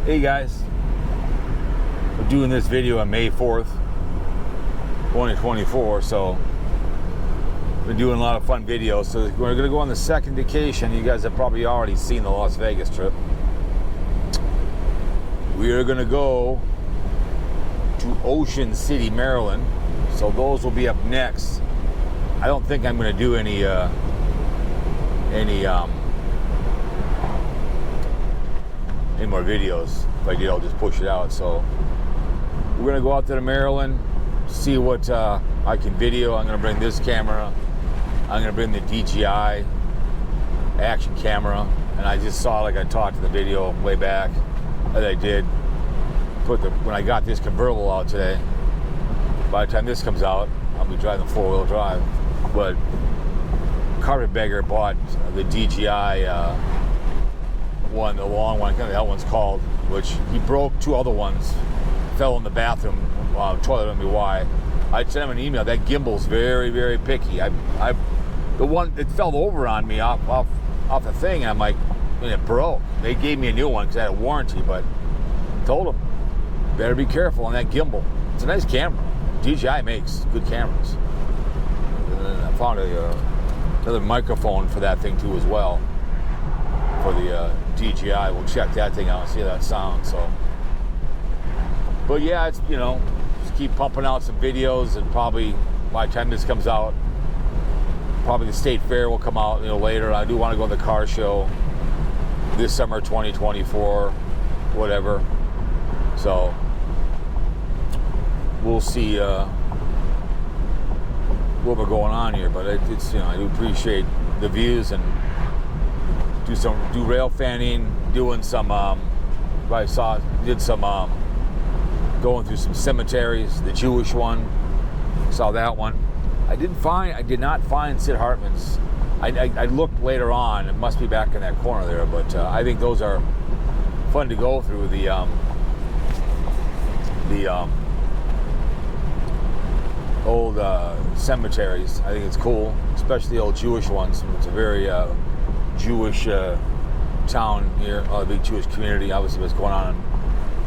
Hey guys, we're doing this video on May 4th, 2024, so been doing a lot of fun videos. So we're going to go on the second vacation. You guys have probably already seen the Las Vegas trip. We are going to go to Ocean City, Maryland. So those will be up next. I don't think I'm going to do any more videos. If I did, I'll just push it out. So we're gonna go out there to Maryland, see what I can video. I'm gonna bring this camera. I'm gonna bring the DJI action camera, and I just saw, like I talked in the video way back that I did, when I got this convertible out today. By the time this comes out, I'll be driving 4-wheel drive. But Carpetbagger bought the DJI one, the long one, kind of that one's called, which he broke two other ones, fell in the bathroom toilet. I don't know why. I sent him an email. That gimbal's very, very picky. The one that fell over on me off the thing, and I'm like, and it broke. They gave me a new one because I had a warranty, but told him, better be careful on that gimbal. It's a nice camera. DJI makes good cameras. And then I found another microphone for that thing too as well, for the DJI. We'll check that thing out and see how that sounds. So, but yeah, it's, just keep pumping out some videos, and probably by the time this comes out, probably the state fair will come out later. I do want to go to the car show this summer 2024, whatever. So we'll see what we're going on here, but it's I do appreciate the views, and do rail fanning, doing some did some going through some cemeteries. The Jewish one, saw that one. I did not find Sid Hartman's. I looked later on. It must be back in that corner there, but I think those are fun to go through. The old cemeteries. I think it's cool, especially the old Jewish ones. It's a very Jewish town here, a big Jewish community. Obviously, what's going on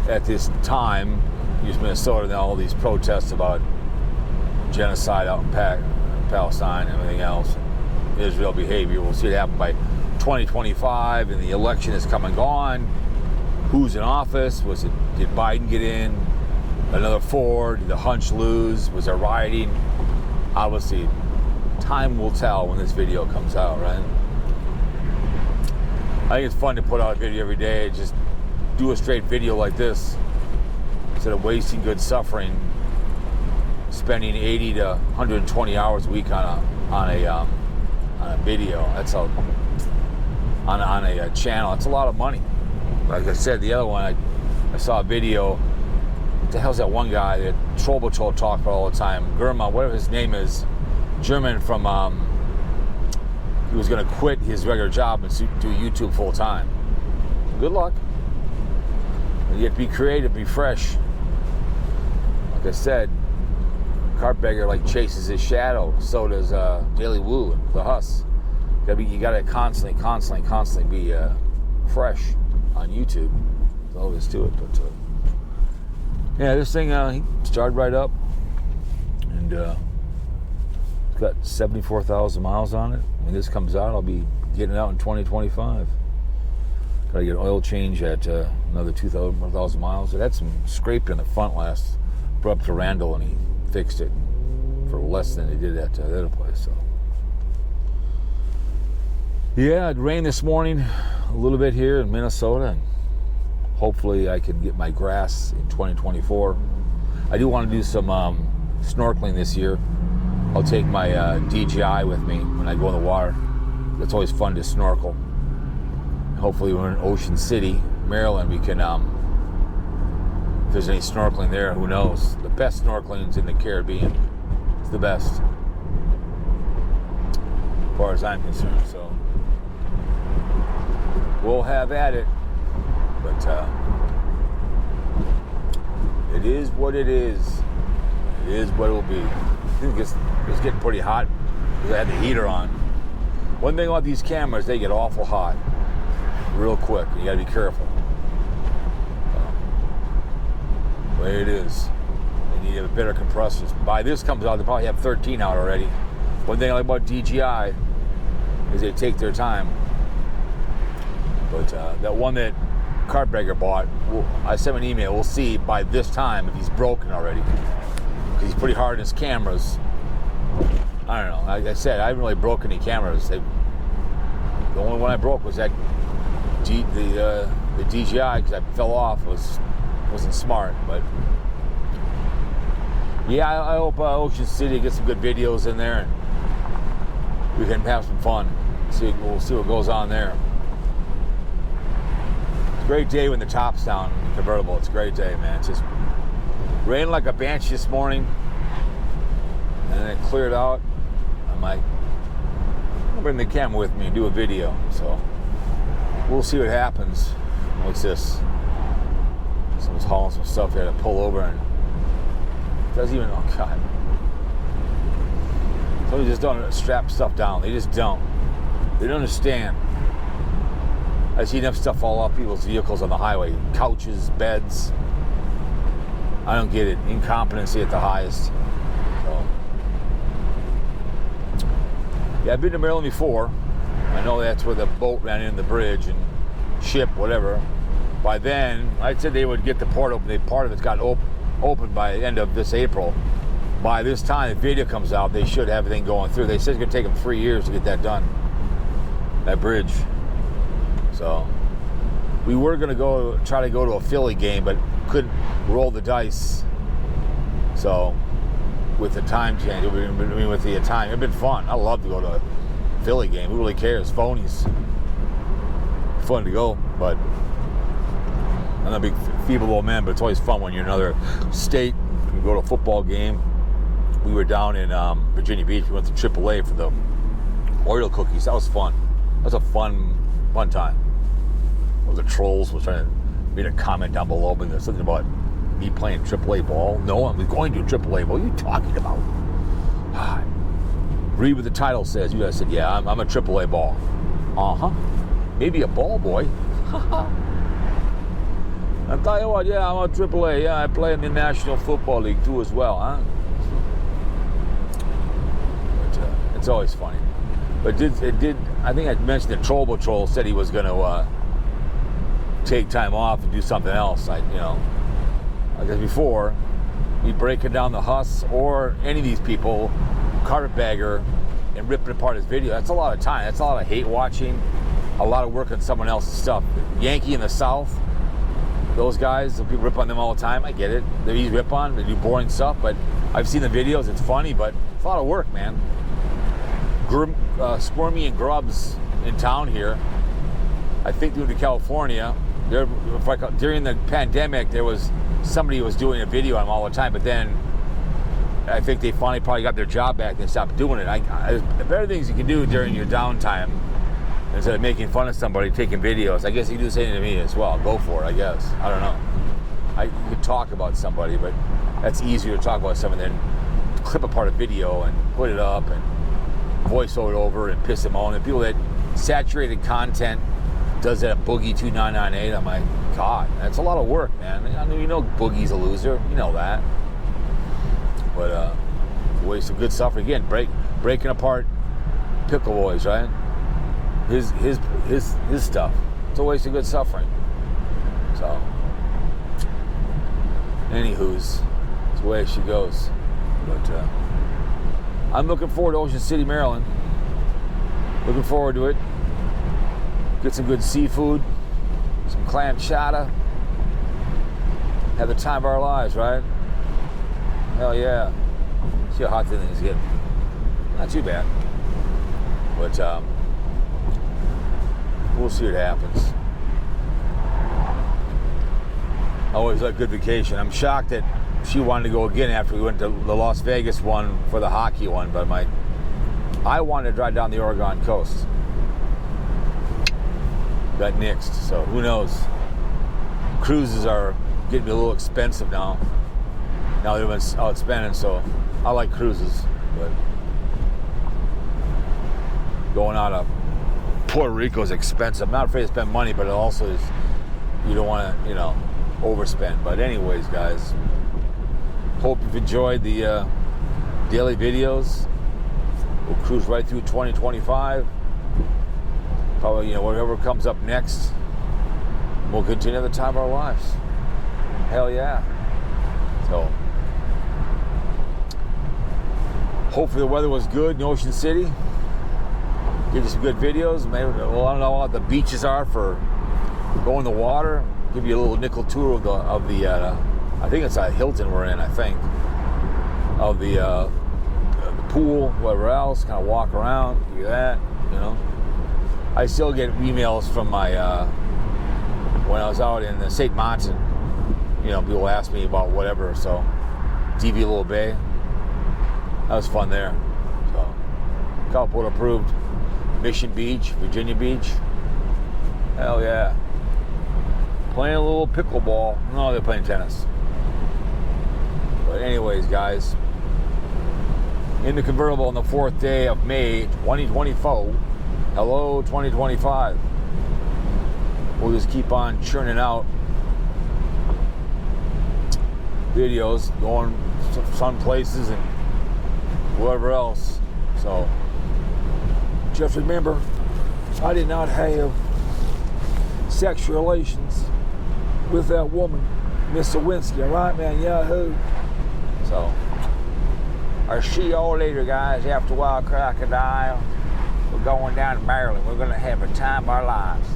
at this time, East Minnesota, and all these protests about genocide out in Palestine and everything else, and Israel behavior. We'll see it happen by 2025, and the election is come and gone. Who's in office? Did Biden get in? Another 4? Did the hunch lose? Was there rioting? Obviously, time will tell when this video comes out, right? I think it's fun to put out a video every day. Just do a straight video like this instead of wasting good suffering, spending 80 to 120 hours a week on a video. That's on a channel. It's a lot of money. Like I said, the other one, I saw a video. What the hell's that one guy that Troll Patrol talked about all the time? Germa, whatever his name is, German from. He was going to quit his regular job and do YouTube full time. Good luck. You have to be creative, be fresh. Like I said, Carpetbagger chases his shadow. So does Daily Woo and the Huss. You got to constantly be fresh on YouTube. That's all there is to it. But yeah, this thing he started right up, and it's got 74,000 miles on it. When this comes out, I'll be getting it out in 2025. Got to get an oil change at another 2,000 miles. It had some scrape in the front last. Brought up to Randall, and he fixed it for less than he did at the other place. So yeah, it rained this morning a little bit here in Minnesota, and hopefully I can get my grass in 2024. I do want to do some snorkeling this year. I'll take my DJI with me when I go in the water. It's always fun to snorkel. Hopefully we're in Ocean City, Maryland. We can, if there's any snorkeling there, who knows? The best snorkeling's in the Caribbean. It's the best, as far as I'm concerned. So we'll have at it. But it is what it is. It is what it will be. I think it's getting pretty hot because I had the heater on. One thing about these cameras, they get awful hot real quick. You gotta be careful. way it is. They need a better compressors. By this comes out, they probably have 13 out already. One thing I like about DJI is they take their time. But that one that Cartbagger bought, I sent him an email. We'll see by this time if he's broken already. Because he's pretty hard in his cameras. I don't know. Like I said, I haven't really broken any cameras. The only one I broke was that the DJI, because I fell off. Wasn't smart, but yeah, I hope Ocean City gets some good videos in there, and we can have some fun. We'll see what goes on there. It's a great day when the top's down in the convertible. It's a great day, man. It's just rained like a banshee this morning, and then it cleared out. I'm like, I'm gonna bring the camera with me and do a video. So we'll see what happens. What's this? Someone's hauling some stuff there to pull over, and it doesn't even, oh God. So they just don't strap stuff down. They just don't. They don't understand. I see enough stuff fall off people's vehicles on the highway. Couches, beds. I don't get it. Incompetency at the highest. So. Yeah, I've been to Maryland before. I know that's where the boat ran into the bridge and ship, whatever. By then, I said they would get the port open. Part of it's got open by the end of this April. By this time the video comes out, they should have everything going through. They said it's going to take them 3 years to get that done. That bridge. So, we were going to try to go to a Philly game, but couldn't roll the dice. So, with the time change, with the time, it'd been fun. I love to go to a Philly game. Who really cares? Phonies. Fun to go, but I'm not a big feeble old man, but it's always fun when you're in another state. You go to a football game. We were down in Virginia Beach. We went to AAA for the Oreo cookies. That was fun. That was a fun time. One of the trolls was trying to make a comment down below, but there's something about me playing AAA ball. No, I'm going to AAA ball. What are you talking about? Read what the title says. You guys said, yeah, I'm a AAA ball. Uh-huh. Maybe a ball boy. I tell you what, yeah, I'm a AAA. Yeah, I play in the National Football League too as well, huh? But, it's always funny. But it did. I think I mentioned that Trollable Troll said he was going to take time off and do something else. Like I guess before, he breaking down the Huss or any of these people, Carpetbagger, and ripping apart his video. That's a lot of time. That's a lot of hate watching. A lot of work on someone else's stuff. Yankee in the South. Those guys, people rip on them all the time. I get it. They easy rip on. They do boring stuff, but I've seen the videos. It's funny, but it's a lot of work, man. Squirmy and Grubs in town here. I think they moved to California. During the pandemic, there was somebody who was doing a video on them all the time, but then I think they finally probably got their job back and they stopped doing it. There's better things you can do during your downtime. Instead of making fun of somebody taking videos, I guess you do the same to me as well. Go for it, I guess. I don't know. You could talk about somebody, but that's easier to talk about someone than clip apart a video and put it up and voice over and piss them on. And people that saturated content does that at Boogie 2998. I'm like, God, that's a lot of work, man. I mean, Boogie's a loser. You know that. But waste of good stuff. Again, breaking apart Pickle Boys, right? His stuff. It's a waste of good suffering. So, anywho's, it's the way she goes. But I'm looking forward to Ocean City, Maryland. Looking forward to it. Get some good seafood, some clam chowder. Have the time of our lives, right? Hell yeah. See how hot the thing is getting. Not too bad. But we'll see what happens. I always like good vacation. I'm shocked that she wanted to go again after we went to the Las Vegas one for the hockey one, but I wanted to drive down the Oregon coast. Got nixed, so who knows? Cruises are getting a little expensive now. Now they've been outspending, so I like cruises, but going out of Puerto Rico is expensive. I'm not afraid to spend money, but it also is, you don't want to, overspend. But anyways, guys, hope you've enjoyed the daily videos. We'll cruise right through 2025. Probably, whatever comes up next, we'll continue the time of our lives. Hell yeah. So, hopefully the weather was good in Ocean City. Give you some good videos. Maybe, well, I don't know what the beaches are for going to the water. Give you a little nickel tour of the I think it's a Hilton we're in, I think. Of the pool, whatever else, kind of walk around, do that, I still get emails from my, when I was out in the St. Martin, people ask me about whatever, so, DV Little Bay, that was fun there, so, couple approved, Mission Beach, Virginia Beach, hell yeah, playing a little pickleball, no, they're playing tennis, but anyways, guys, in the convertible on the 4th day of May 2024. Hello 2025. We'll just keep on churning out videos, going to some places and whatever else. So just remember, I did not have sexual relations with that woman, Miss Lewinsky, alright, man? Yahoo. So I'll see y'all later, guys. After a while, crocodile. We're going down to Maryland. We're going to have a time of our lives.